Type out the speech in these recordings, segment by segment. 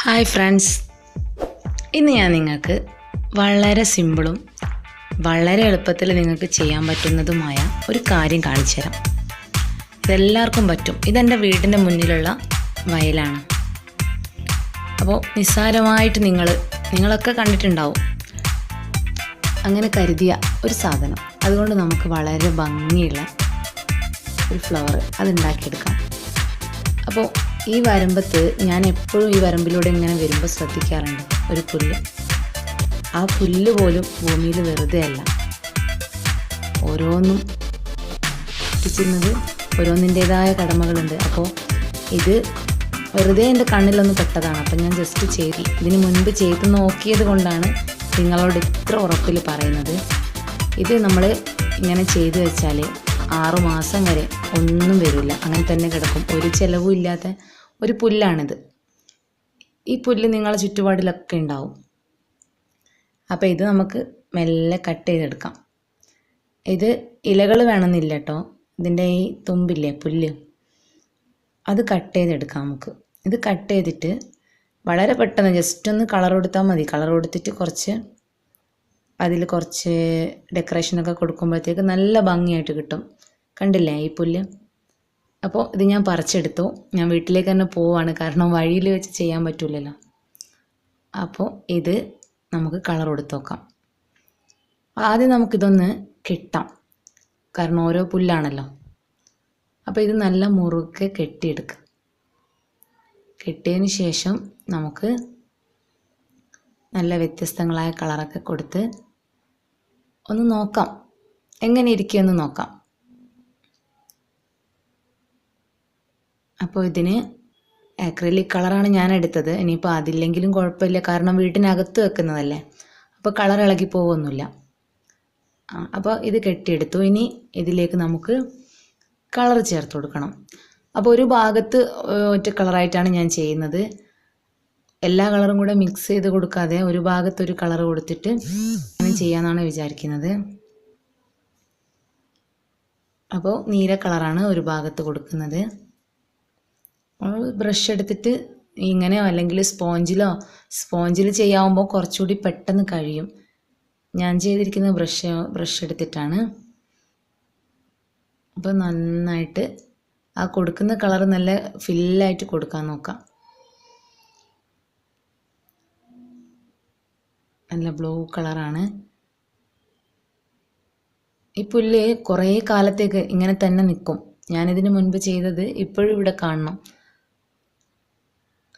Hi friends, ഇന്ന് ഞാൻ നിങ്ങൾക്ക് വളരെ സിമ്പിളും വളരെ എളുപ്പത്തിൽ നിങ്ങൾക്ക് ചെയ്യാൻ പറ്റുന്നതുമായ ഒരു കാര്യം കാണിച്ചു തരാം. ഇതെല്ലാവർക്കും പറ്റും. ഇതെൻ്റെ വീടിൻ്റെ മുന്നിലുള്ള വയലാണ്. അപ്പോൾ നിസ്സാരമായിട്ട് നിങ്ങളൊക്കെ കണ്ടിട്ടുണ്ടാവും അങ്ങനെ കരുതിയ ഒരു സാധനം. അതുകൊണ്ട് നമുക്ക് വളരെ ഭംഗിയുള്ള ഒരു ഫ്ലവർ അതുണ്ടാക്കിയെടുക്കാം. അപ്പോൾ ഈ വരമ്പത്ത് ഞാൻ എപ്പോഴും ഈ വരമ്പിലൂടെ ഇങ്ങനെ വരുമ്പോൾ ശ്രദ്ധിക്കാറുണ്ട് ഒരു പുല്ല്. ആ പുല്ല് പോലും ഭൂമിയിൽ വെറുതെ അല്ല, ഓരോന്നും ചെയ്യുന്നത് ഓരോന്നിൻ്റേതായ കടമകളുണ്ട്. അപ്പോൾ ഇത് വെറുതെ എൻ്റെ കണ്ണിലൊന്ന് പെട്ടതാണ്. അപ്പം ഞാൻ ജസ്റ്റ് ഇതിന് മുൻപ് ചെയ്ത് നോക്കിയത് കൊണ്ടാണ് നിങ്ങളോട് ഇത്ര ഉറപ്പിൽ പറയുന്നത്. ഇത് നമ്മൾ ഇങ്ങനെ ചെയ്തു വെച്ചാൽ 6 മാസം വരെ ഒന്നും വരില്ല, അങ്ങനെ തന്നെ കിടക്കും. ഒരു ചിലവും ഇല്ലാത്ത ഒരു പുല്ലാണിത്. ഈ പുല്ല് നിങ്ങളെ ചുറ്റുപാടിലൊക്കെ ഉണ്ടാവും. അപ്പോൾ ഇത് നമുക്ക് മെല്ലെ കട്ട് ചെയ്തെടുക്കാം. ഇത് ഇലകൾ വേണമെന്നില്ല കേട്ടോ. ഇതിൻ്റെ ഈ തുമ്പില്ലേ പുല്ല്, അത് കട്ട് ചെയ്തെടുക്കാം നമുക്ക്. ഇത് കട്ട് ചെയ്തിട്ട് വളരെ പെട്ടെന്ന് ജസ്റ്റ് ഒന്ന് കളർ കൊടുത്താൽ മതി. കളർ കൊടുത്തിട്ട് അതിൽ കുറച്ച് ഡെക്കറേഷനൊക്കെ കൊടുക്കുമ്പോഴത്തേക്ക് നല്ല ഭംഗിയായിട്ട് കിട്ടും. കണ്ടില്ലേ ഈ പുല്ല്? അപ്പോൾ ഇത് ഞാൻ പറിച്ചെടുത്തു. ഞാൻ വീട്ടിലേക്ക് തന്നെ പോവാണ്, കാരണം വഴിയിൽ വെച്ച് ചെയ്യാൻ പറ്റില്ലല്ലോ. അപ്പോൾ ഇത് നമുക്ക് കളർ കൊടുത്ത് നോക്കാം. ആദ്യം നമുക്കിതൊന്ന് കെട്ടാം, കാരണം ഓരോ പുല്ലാണല്ലോ. അപ്പോൾ ഇത് നല്ല മുറുക്കെ കെട്ടിയെടുക്കുക. കെട്ടിയതിന് ശേഷം നമുക്ക് നല്ല വ്യത്യസ്തങ്ങളായ കളറൊക്കെ കൊടുത്ത് ഒന്ന് നോക്കാം, എങ്ങനെ ഇരിക്കുമെന്ന് നോക്കാം. അപ്പോൾ ഇതിന് അക്രിലിക് കളറാണ് ഞാൻ എടുത്തത്. ഇനിയിപ്പോൾ അതില്ലെങ്കിലും കുഴപ്പമില്ല, കാരണം വീട്ടിനകത്ത് വെക്കുന്നതല്ലേ, അപ്പോൾ കളർ ഇളകി പോകുമൊന്നുമില്ല. അപ്പോൾ ഇത് കെട്ടിയെടുത്തു. ഇനി ഇതിലേക്ക് നമുക്ക് കളർ ചേർത്ത് കൊടുക്കണം. അപ്പോൾ ഒരു ഭാഗത്ത് ഒറ്റ കളറായിട്ടാണ് ഞാൻ ചെയ്യുന്നത്. എല്ലാ കളറും കൂടെ മിക്സ് ചെയ്ത് കൊടുക്കാതെ ഒരു ഭാഗത്തൊരു കളർ കൊടുത്തിട്ട് അങ്ങനെ ചെയ്യാമെന്നാണ് വിചാരിക്കുന്നത്. അപ്പോൾ നീല കളറാണ് ഒരു ഭാഗത്ത് കൊടുക്കുന്നത്. ബ്രഷ് എടുത്തിട്ട് ഇങ്ങനെയോ അല്ലെങ്കിൽ സ്പോഞ്ചിൽ ചെയ്യാവുമ്പോൾ കുറച്ചുകൂടി പെട്ടെന്ന് കഴിയും. ഞാൻ ചെയ്തിരിക്കുന്ന ബ്രഷ് എടുത്തിട്ടാണ്. അപ്പോൾ നന്നായിട്ട് ആ കൊടുക്കുന്ന കളർ നല്ല ഫില്ലായിട്ട് കൊടുക്കാൻ നോക്കാം. നല്ല ബ്ലൂ കളറാണ്. ഈ പുല്ല് കുറേ കാലത്തേക്ക് ഇങ്ങനെ തന്നെ നിൽക്കും. ഞാനിതിന് മുൻപ് ചെയ്തത് ഇപ്പോഴും ഇവിടെ കാണണം.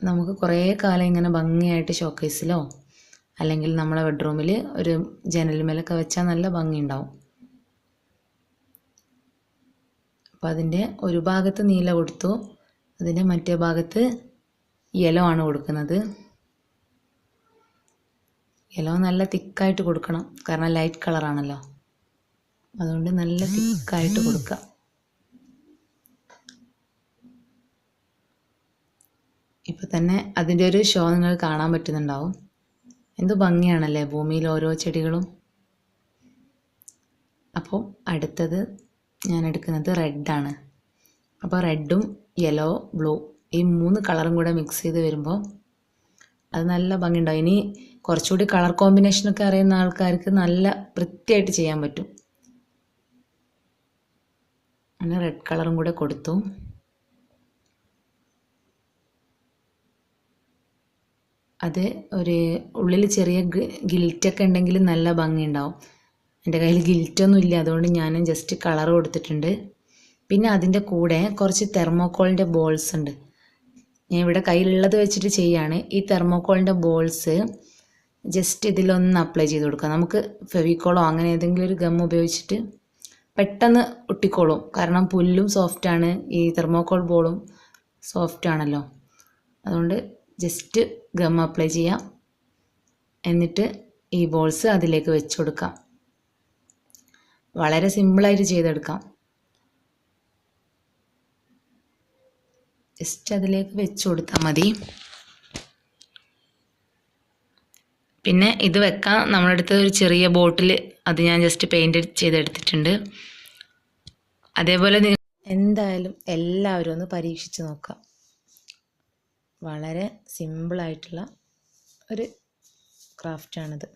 നമുക്ക് കുറേ കാലം ഇങ്ങനെ ഭംഗിയായിട്ട് ഷോക്കേസിലോ അല്ലെങ്കിൽ നമ്മളെ ബെഡ്റൂമിൽ ഒരു ജനൽമേലൊക്കെ വെച്ചാൽ നല്ല ഭംഗിയുണ്ടാവും. അപ്പോൾ അതിൻ്റെ ഒരു ഭാഗത്ത് നീല കൊടുത്തു, അതിൻ്റെ മറ്റേ ഭാഗത്ത് യെല്ലോ ആണ് കൊടുക്കുന്നത്. യെല്ലോ നല്ല തിക്കായിട്ട് കൊടുക്കണം, കാരണം ലൈറ്റ് കളറാണല്ലോ, അതുകൊണ്ട് നല്ല തിക്കായിട്ട് കൊടുക്കുക. ഇപ്പം തന്നെ അതിൻ്റെ ഒരു ഷോ നിങ്ങൾക്ക് കാണാൻ പറ്റുന്നുണ്ടാവും. എന്ത് ഭംഗിയാണല്ലേ ഭൂമിയിൽ ഓരോ ചെടികളും. അപ്പോൾ അടുത്തത് ഞാൻ എടുക്കുന്നത് റെഡാണ്. അപ്പോൾ റെഡും യെല്ലോ ബ്ലൂ ഈ 3 കളറും കൂടെ മിക്സ് ചെയ്ത് വരുമ്പോൾ അത് നല്ല ഭംഗിയുണ്ടാവും. ഇനി കുറച്ചുകൂടി കളർ കോമ്പിനേഷനൊക്കെ അറിയുന്ന ആൾക്കാർക്ക് നല്ല വൃത്തിയായിട്ട് ചെയ്യാൻ പറ്റും. അങ്ങനെ റെഡ് കളറും കൂടെ കൊടുത്തു. അത് ഒരു ഉള്ളിൽ ചെറിയ ഗിൽറ്റൊക്കെ ഉണ്ടെങ്കിൽ നല്ല ഭംഗിയുണ്ടാവും. എൻ്റെ കയ്യിൽ ഗിൽറ്റൊന്നും ഇല്ല, അതുകൊണ്ട് ഞാൻ ജസ്റ്റ് കളർ കൊടുത്തിട്ടുണ്ട്. പിന്നെ അതിൻ്റെ കൂടെ കുറച്ച് തെർമോക്കോളിൻ്റെ ബോൾസ് ഉണ്ട്. ഞാൻ ഇവിടെ കയ്യിലുള്ളത് വെച്ചിട്ട് ചെയ്യാണ്. ഈ തെർമോക്കോളിൻ്റെ ബോൾസ് ജസ്റ്റ് ഇതിലൊന്ന് അപ്ലൈ ചെയ്ത് കൊടുക്കുക. നമുക്ക് ഫെവിക്കോളോ അങ്ങനെ ഏതെങ്കിലും ഒരു ഗം ഉപയോഗിച്ചിട്ട് പെട്ടെന്ന് ഒട്ടിക്കോളും, കാരണം പുല്ലും സോഫ്റ്റാണ്, ഈ തെർമോക്കോൾ ബോളും സോഫ്റ്റ് ആണല്ലോ. അതുകൊണ്ട് ജസ്റ്റ് ഗം അപ്ലൈ ചെയ്യാം, എന്നിട്ട് ഈ ബോൾസ് അതിലേക്ക് വെച്ച് കൊടുക്കാം. വളരെ സിമ്പിളായിട്ട് ചെയ്തെടുക്കാം. ജസ്റ്റ് അതിലേക്ക് വെച്ച് കൊടുത്താൽ മതി. പിന്നെ ഇത് വെക്കാൻ നമ്മളടുത്ത് ഒരു ചെറിയ ബോട്ടിൽ, അത് ഞാൻ ജസ്റ്റ് പെയിൻറ് ചെയ്തെടുത്തിട്ടുണ്ട്. അതേപോലെ നിങ്ങൾ എന്തായാലും എല്ലാവരും ഒന്ന് പരീക്ഷിച്ച് നോക്കാം. വളരെ സിമ്പിളായിട്ടുള്ള ഒരു ക്രാഫ്റ്റാണിത്.